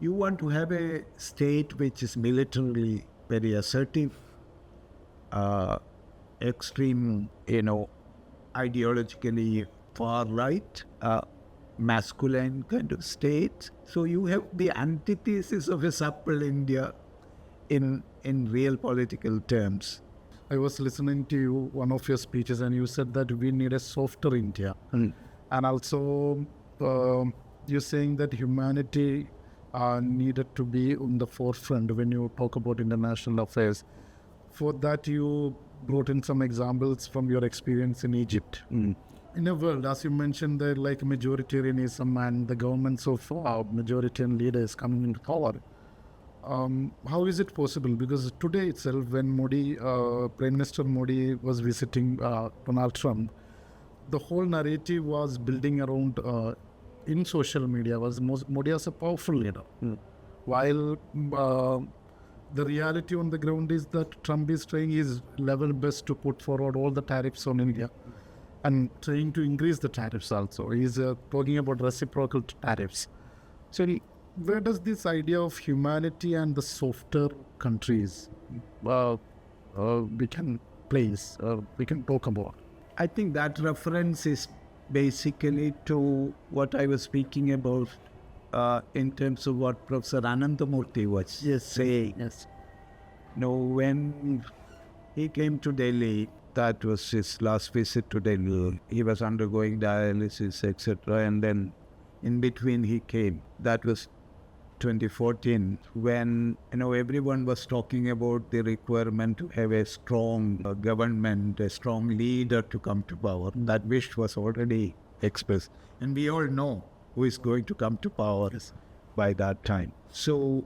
You want to have a state which is militarily very assertive, extreme, ideologically far right, masculine kind of state. So you have the antithesis of a supple India in real political terms. I was listening to you, one of your speeches, and you said that we need a softer India. And also, you're saying that humanity needed to be on the forefront when you talk about international affairs. For that, you brought in some examples from your experience in Egypt. In a world, as you mentioned, there like majoritarianism and the governments of majoritarian leaders coming into power. How is it possible? Because today itself, when Modi, Prime Minister Modi was visiting Donald Trump, the whole narrative was building around in social media was Modi as a powerful leader. While the reality on the ground is that Trump is trying his level best to put forward all the tariffs on India and trying to increase the tariffs also. He's talking about reciprocal tariffs. So where does this idea of humanity and the softer countries we can place, we can talk about? I think that reference is basically to what I was speaking about in terms of what Professor Ananthamurthy was saying. Yes. When he came to Delhi, that was his last visit to Delhi. He was undergoing dialysis, etc. And then in between he came. That was 2014, when everyone was talking about the requirement to have a strong government, a strong leader to come to power. That wish was already expressed, and we all know who is going to come to power by that time. So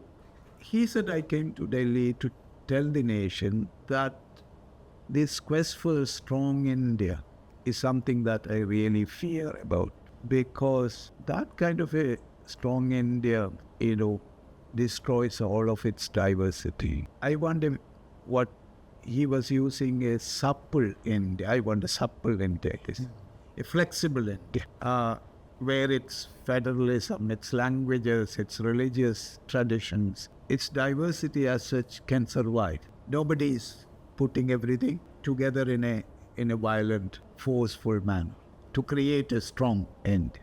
he said, I came to Delhi to tell the nation that this quest for a strong India is something that I really fear about, because that kind of a strong India, destroys all of its diversity. I wonder what he was using a supple India. I want a supple India, a flexible India, where its federalism, its languages, its religious traditions, its diversity as such can survive. Nobody is putting everything together in a violent, forceful manner to create a strong India.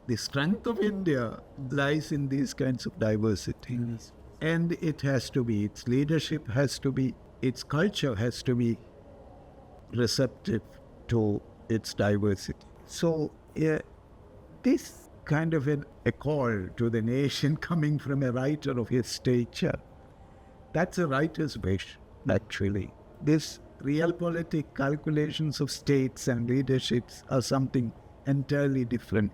The strength of India lies in these kinds of diversity. Yes. And it has to be, its leadership has to be, its culture has to be receptive to its diversity. So this kind of a call to the nation coming from a writer of his stature, that's a writer's wish, actually. This realpolitik calculations of states and leaderships are something entirely different,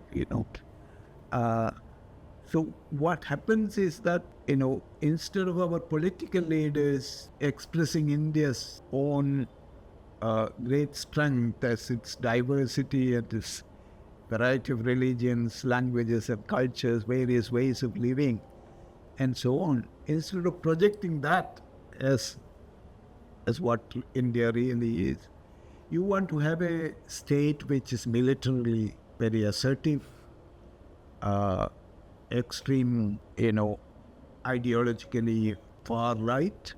So what happens is that, instead of our political leaders expressing India's own great strength as its diversity and its variety of religions, languages and cultures, various ways of living, and so on, instead of projecting that as what India really is, you want to have a state which is militarily very assertive, extreme, ideologically far right,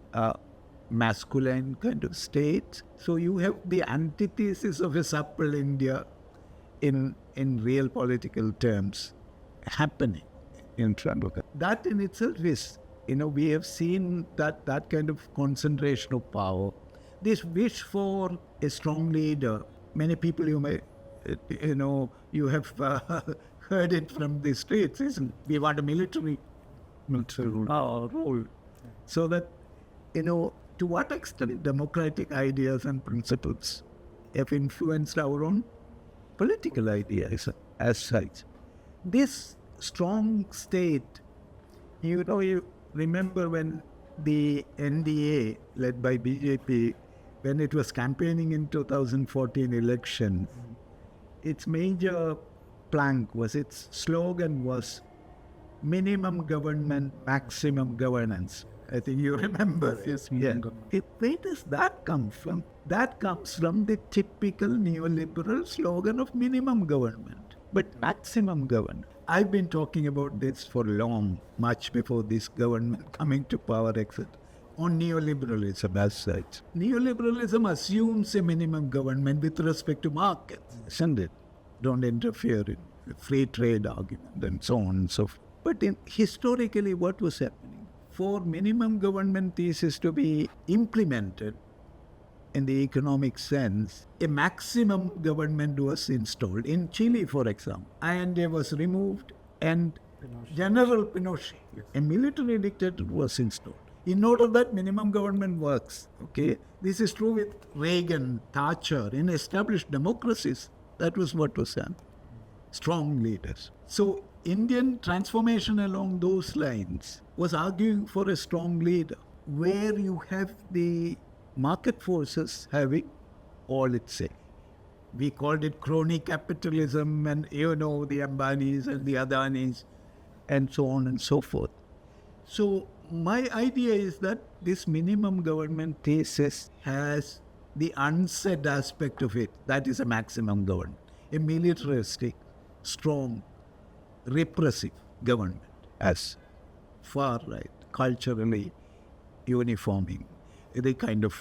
masculine kind of state. So you have the antithesis of a supple India in real political terms happening in front of us. That in itself is, we have seen that kind of concentration of power. This wish for a strong leader, many people you may, you have heard it from the streets, isn't it? We want a military rule. So that, to what extent democratic ideas and principles have influenced our own political ideas as such. This strong state, you remember when the NDA, led by BJP, when it was campaigning in 2014 election, its major plank was, its slogan was minimum government, maximum governance. I think you remember. Yes, yeah. Where does that come from? That comes from the typical neoliberal slogan of minimum government, but maximum government. I've been talking about this for long, much before this government coming to power, etc. On neoliberalism as such. Neoliberalism assumes a minimum government with respect to markets, isn't it? Don't interfere in the free trade argument and so on and so forth. But historically, what was happening? For minimum government thesis to be implemented in the economic sense, a maximum government was installed. In Chile, for example, Allende was removed and General Pinochet, a military dictator, was installed. In order that minimum government works, okay? This is true with Reagan, Thatcher, in established democracies. That was what was happening. Strong leaders. So Indian transformation along those lines was arguing for a strong leader, where you have the market forces having all its say. We called it crony capitalism, and the Ambanis and the Adanis and so on and so forth. So my idea is that this minimum government thesis has the unsaid aspect of it. That is a maximum government, a militaristic, strong, repressive government as far right, culturally uniforming, the kind of,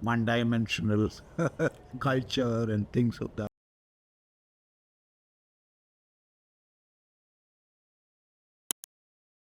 one-dimensional culture and things of that